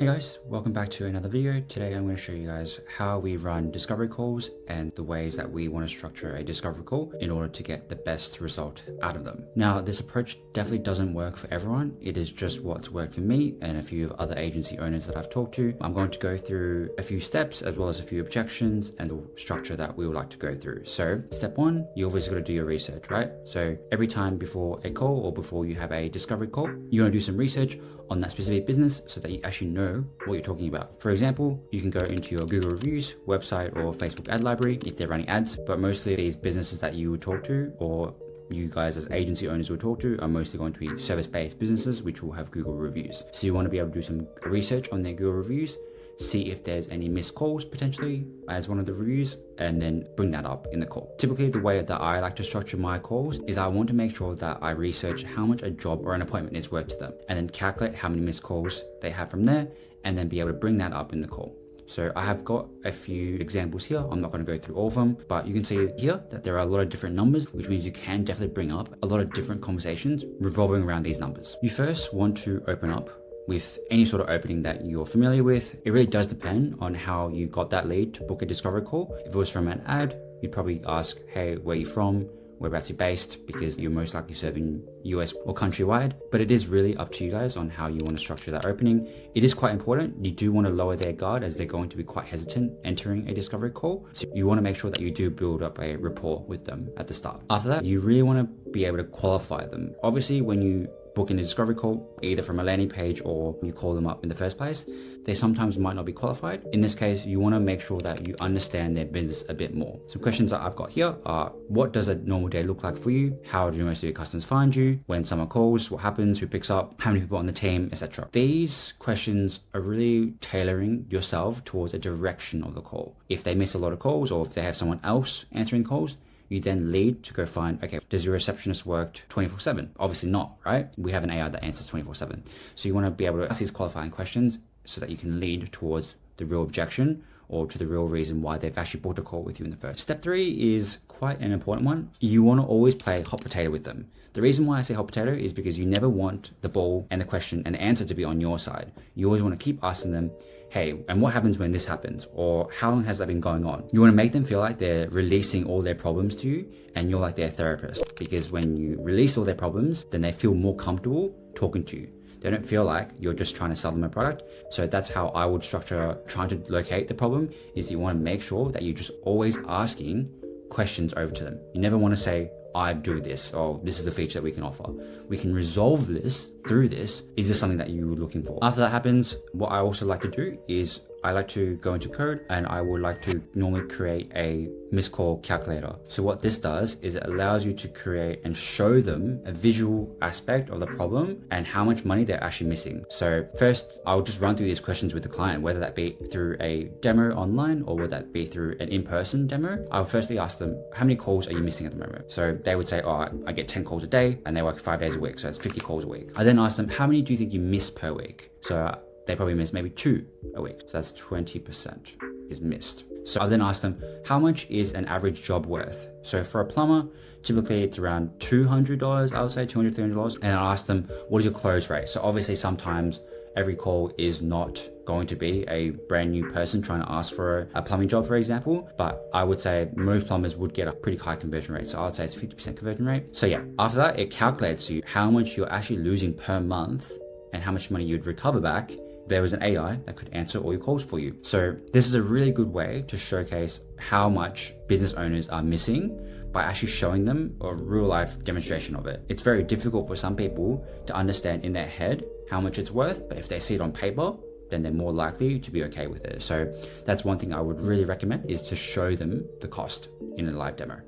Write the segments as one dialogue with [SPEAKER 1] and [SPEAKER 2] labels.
[SPEAKER 1] Hey guys, welcome back to another video. Today I'm going to show you guys how we run discovery calls and the ways that we want to structure a discovery call in order to get the best result out of them. Now, this approach definitely doesn't work for everyone. It is just what's worked for me and a few other agency owners that I've talked to. I'm going to go through a few steps as well as a few objections and the structure that we would like to go through. So step one, you always got to do your research, right? So every time before a call or before you have a discovery call, you want to do some research on that specific business so that you actually know what you're talking about. For example, you can go into your Google reviews, website, or Facebook ad library if they're running ads, but mostly these businesses that you would talk to or you guys as agency owners will talk to are mostly going to be service-based businesses which will have Google reviews. So you want to be able to do some research on their Google reviews, see if there's any missed calls potentially as one of the reviews, and then bring that up in the call. Typically, the way that I like to structure my calls is I want to make sure that I research how much a job or an appointment is worth to them, and then calculate how many missed calls they have from there, and then be able to bring that up in the call. So I have got a few examples here. I'm not going to go through all of them, but you can see here that there are a lot of different numbers, which means you can definitely bring up a lot of different conversations revolving around these numbers. You first want to open up with any sort of opening that you're familiar with. It really does depend on how you got that lead to book a discovery call. If it was from an ad, you'd probably ask, hey, where are you from? Whereabouts you're based, because you're most likely serving US or countrywide. But it is really up to you guys on how you want to structure that opening. It is quite important. You do want to lower their guard as they're going to be quite hesitant entering a discovery call. So you want to make sure that you do build up a rapport with them at the start. After that, you really want to be able to qualify them. Obviously, when you book in a discovery call, either from a landing page or you call them up in the first place, they sometimes might not be qualified. In this case, you want to make sure that you understand their business a bit more. Some questions that I've got here are, what does a normal day look like for you? How do most of your customers find you? When someone calls, what happens? Who picks up? How many people on the team, etc. These questions are really tailoring yourself towards a direction of the call. If they miss a lot of calls or if they have someone else answering calls, you then lead to go find, okay, does your receptionist work 24/7? Obviously not, right? We have an AI that answers 24/7. So you want to be able to ask these qualifying questions so that you can lead towards the real objection or to the real reason why they've actually booked a call with you in the first. Step three is quite an important one. You want to always play hot potato with them. The reason why I say hot potato is because you never want the ball and the question and the answer to be on your side. You always want to keep asking them, hey, and what happens when this happens? Or how long has that been going on? You want to make them feel like they're releasing all their problems to you and you're like their therapist. Because when you release all their problems, then they feel more comfortable talking to you. They don't feel like you're just trying to sell them a product. So that's how I would structure trying to locate the problem, is you want to make sure that you're just always asking questions over to them. You never want to say, I do this, or this is the feature that we can offer. We can resolve this through this. Is this something that you were looking for? After that happens, what I also like to do is I like to go into code and I would like to normally create a missed call calculator. So what this does is it allows you to create and show them a visual aspect of the problem and how much money they're actually missing. So first, I'll just run through these questions with the client, whether that be through a demo online or whether that be through an in-person demo. I'll firstly ask them, how many calls are you missing at the moment? So they would say, oh, I get 10 calls a day and they work 5 days a week. So it's 50 calls a week. I then ask them, how many do you think you miss per week? So they probably miss maybe 2 a week. So that's 20% is missed. So I then ask them, how much is an average job worth? So for a plumber, typically it's around $200, I would say $200, $300. And I ask them, what is your close rate? So obviously sometimes every call is not going to be a brand new person trying to ask for a plumbing job, for example. But I would say most plumbers would get a pretty high conversion rate. So I would say it's 50% conversion rate. So yeah, after that, it calculates you how much you're actually losing per month and how much money you'd recover back. There was an AI that could answer all your calls for you. So this is a really good way to showcase how much business owners are missing by actually showing them a real life demonstration of it. It's very difficult for some people to understand in their head how much it's worth, but if they see it on paper, then they're more likely to be okay with it. So that's one thing I would really recommend, is to show them the cost in a live demo.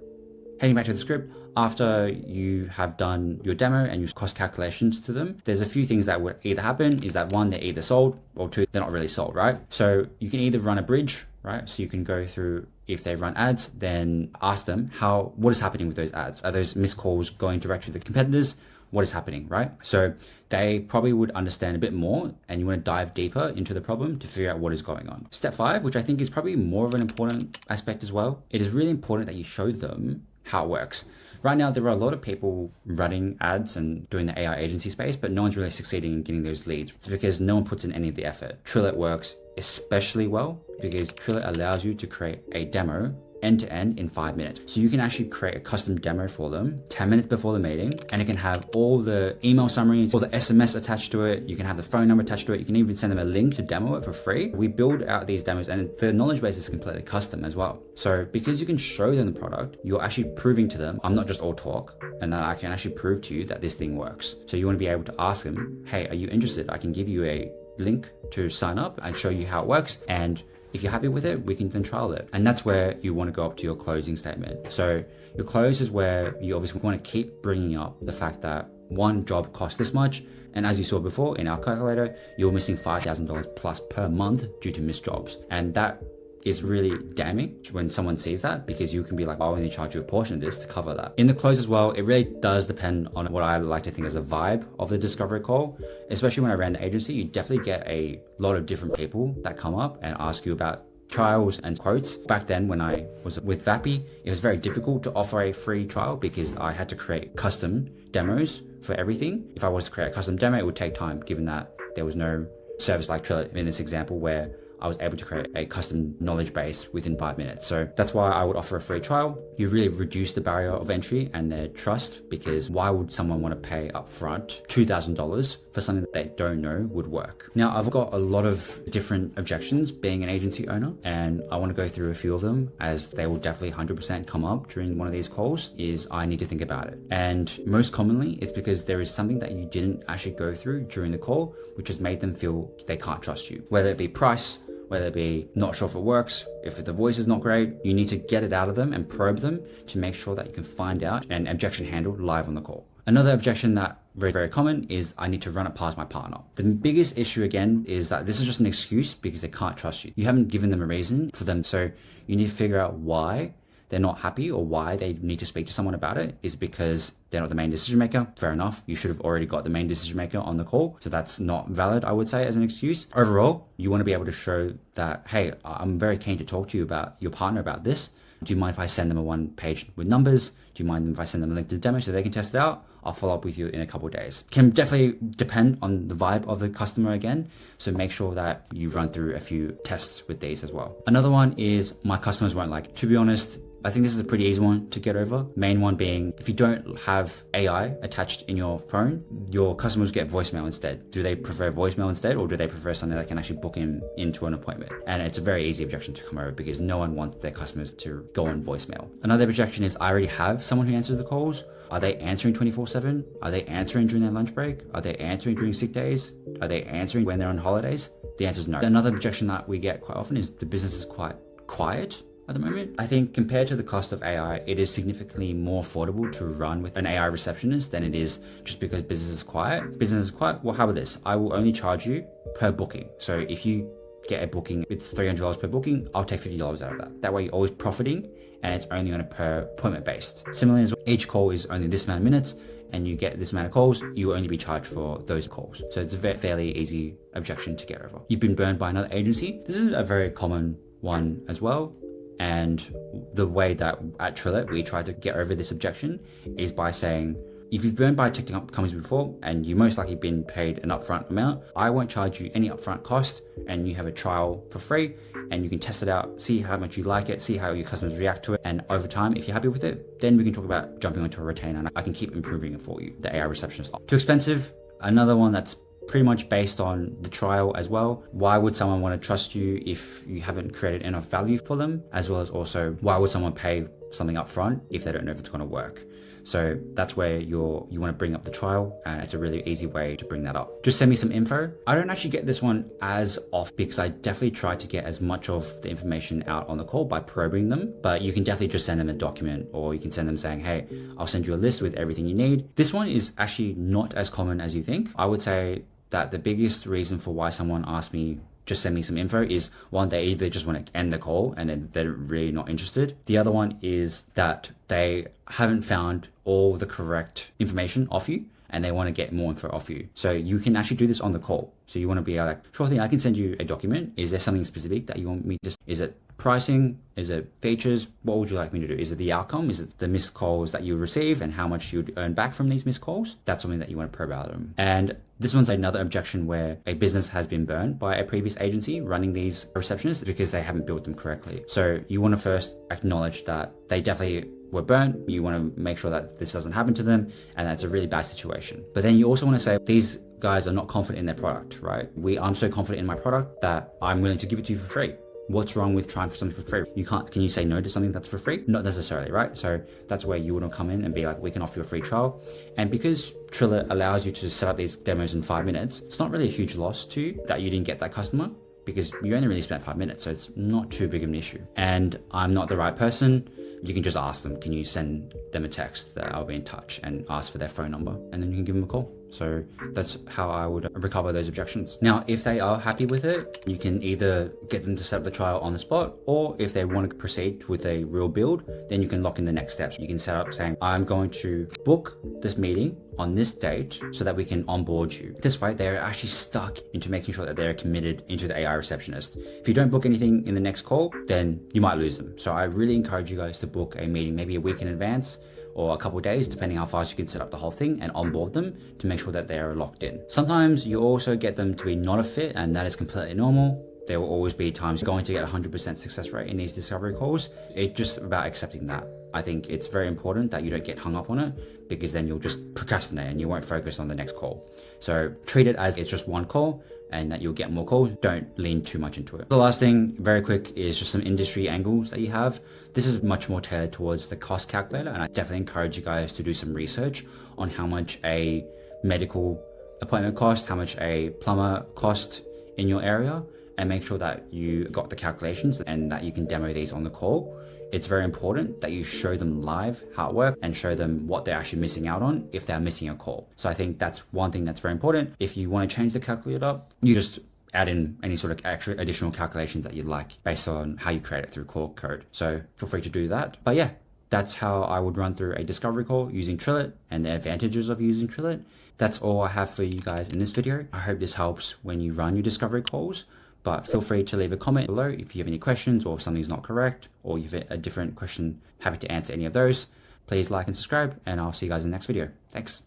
[SPEAKER 1] Heading back to the script, after you have done your demo and your cost calculations to them, there's a few things that would either happen, is that one, they're either sold, or two, they're not really sold, right? So you can either run a bridge, right? So you can go through, if they run ads, then ask them what is happening with those ads? Are those missed calls going direct to the competitors? What is happening, right? So they probably would understand a bit more, and you want to dive deeper into the problem to figure out what is going on. Step 5, which I think is probably more of an important aspect as well. It is really important that you show them how it works. Right now, there are a lot of people running ads and doing the AI agency space, but no one's really succeeding in getting those leads. It's because no one puts in any of the effort. Trillet works especially well because Trillet allows you to create a demo end to end in 5 minutes. So you can actually create a custom demo for them 10 minutes before the meeting, and it can have all the email summaries, all the SMS attached to it. You can have the phone number attached to it. You can even send them a link to demo it for free. We build out these demos, and the knowledge base is completely custom as well. So because you can show them the product, you're actually proving to them, I'm not just all talk, and that I can actually prove to you that this thing works. So you want to be able to ask them, hey, are you interested? I can give you a link to sign up and show you how it works, and if you're happy with it, we can then trial it. And that's where you want to go up to your closing statement. So your close is where you obviously want to keep bringing up the fact that one job costs this much. And as you saw before in our calculator, you're missing $5,000 plus per month due to missed jobs. And that is really damning when someone sees that, because you can be like, I'll only charge you a portion of this to cover that. In the close as well, it really does depend on what I like to think is a vibe of the discovery call. Especially when I ran the agency, you definitely get a lot of different people that come up and ask you about trials and quotes. Back then when I was with Vappy, it was very difficult to offer a free trial because I had to create custom demos for everything. If I was to create a custom demo, it would take time, given that there was no service like Trillet in this example where I was able to create a custom knowledge base within 5 minutes. So that's why I would offer a free trial. You really reduce the barrier of entry and their trust, because why would someone want to pay upfront $2,000 for something that they don't know would work? Now, I've got a lot of different objections being an agency owner, and I want to go through a few of them, as they will definitely 100% come up during one of these calls. Is I need to think about it. And most commonly, it's because there is something that you didn't actually go through during the call, which has made them feel they can't trust you. Whether it be price, whether it be not sure if it works, if the voice is not great, you need to get it out of them and probe them to make sure that you can find out an objection handled live on the call. Another objection that very, very common is I need to run it past my partner. The biggest issue again is that this is just an excuse because they can't trust you. You haven't given them a reason for them. So you need to figure out why they're not happy or why they need to speak to someone about it. Is because they're not the main decision maker? Fair enough. You should have already got the main decision maker on the call. So that's not valid, I would say, as an excuse. Overall, you want to be able to show that, hey, I'm very keen to talk to you about your partner about this. Do you mind if I send them a one page with numbers? Do you mind if I send them a link to the demo so they can test it out? I'll follow up with you in a couple of days. Can definitely depend on the vibe of the customer again. So make sure that you run through a few tests with these as well. Another one is my customers won't like it. To be honest, I think this is a pretty easy one to get over. Main one being, if you don't have AI attached in your phone, your customers get voicemail instead. Do they prefer voicemail instead, or do they prefer something that can actually book him into an appointment? And it's a very easy objection to come over because no one wants their customers to go on voicemail. Another objection is I already have someone who answers the calls. Are they answering 24/7? Are they answering during their lunch break? Are they answering during sick days? Are they answering when they're on holidays? The answer is no. Another objection that we get quite often is the business is quite quiet at the moment. I think compared to the cost of AI, it is significantly more affordable to run with an AI receptionist than it is just because business is quiet. Business is quiet, well, how about this? I will only charge you per booking. So if you get a booking, it's $300 per booking, I'll take $50 out of that. That way you're always profiting, and it's only on a per appointment based. Similarly, as each call is only this amount of minutes, and you get this amount of calls, you will only be charged for those calls. So it's a fairly easy objection to get over. You've been burned by another agency. This is a very common one as well. And the way that at Trillet we try to get over this objection is by saying, if you've burned by tech companies before and you most likely been paid an upfront amount, I won't charge you any upfront cost, and you have a trial for free and you can test it out, see how much you like it, see how your customers react to it, and over time, if you're happy with it, then we can talk about jumping onto a retainer and I can keep improving it for you, the AI receptionist. Too expensive. Another one that's pretty much based on the trial as well. Why would someone want to trust you if you haven't created enough value for them? As well as also, why would someone pay something up front if they don't know if it's going to work? So that's where you want to bring up the trial, and it's a really easy way to bring that up. Just send me some info. I don't actually get this one as off because I definitely try to get as much of the information out on the call by probing them, but you can definitely just send them a document, or you can send them saying, hey, I'll send you a list with everything you need. This one is actually not as common as you think. I would say that the biggest reason for why someone asks me just send me some info is, one, they either just want to end the call and then they're really not interested. The other one is that they haven't found all the correct information off you and they want to get more info off you. So you can actually do this on the call. So you want to be like, sure thing, I can send you a document. Is there something specific that you want me to, is it pricing? Is it features? What would you like me to do? Is it the outcome? Is it the missed calls that you receive and how much you'd earn back from these missed calls? That's something that you want to probe out of them. And this one's another objection where a business has been burned by a previous agency running these receptionists because they haven't built them correctly. So you want to first acknowledge that they definitely were burnt. You want to make sure that this doesn't happen to them and that's a really bad situation. But then you also want to say these guys are not confident in their product, right? I'm so confident in my product that I'm willing to give it to you for free. What's wrong with trying for something for free? Can you say no to something that's for free? Not necessarily, right? So that's where you want to come in and be like, we can offer you a free trial. And because Triller allows you to set up these demos in 5 minutes, it's not really a huge loss to you that you didn't get that customer because you only really spent 5 minutes. So it's not too big of an issue. And I'm not the right person. You can just ask them, can you send them a text that I'll be in touch, and ask for their phone number, and then you can give them a call. So that's how I would recover those objections. Now, if they are happy with it, you can either get them to set up the trial on the spot, or if they want to proceed with a real build, then you can lock in the next steps. You can set up saying, I'm going to book this meeting on this date so that we can onboard you. This way, they're actually stuck into making sure that they're committed into the AI receptionist. If you don't book anything in the next call, then you might lose them. So I really encourage you guys to book a meeting maybe a week in advance or a couple of days, depending how fast you can set up the whole thing, and onboard them to make sure that they are locked in. Sometimes you also get them to be not a fit, and that is completely normal. There will always be times you're going to get 100% success rate in these discovery calls. It's just about accepting that. I think it's very important that you don't get hung up on it, because then you'll just procrastinate and you won't focus on the next call. So treat it as it's just one call and that you'll get more calls. Don't lean too much into it. The last thing, very quick, is just some industry angles that you have. This is much more tailored towards the cost calculator, and I definitely encourage you guys to do some research on how much a medical appointment costs, how much a plumber costs in your area, and make sure that you got the calculations and that you can demo these on the call. It's very important that you show them live how it works and show them what they're actually missing out on if they're missing a call. So I think that's one thing that's very important. If you want to change the calculator, you just add in any sort of extra additional calculations that you'd like based on how you create it through call code. So feel free to do that. But yeah, that's how I would run through a discovery call using Trillit and the advantages of using Trillit. That's all I have for you guys in this video. I hope this helps when you run your discovery calls. But feel free to leave a comment below if you have any questions, or if something's not correct, or you have a different question. Happy to answer any of those. Please like and subscribe, and I'll see you guys in the next video. Thanks.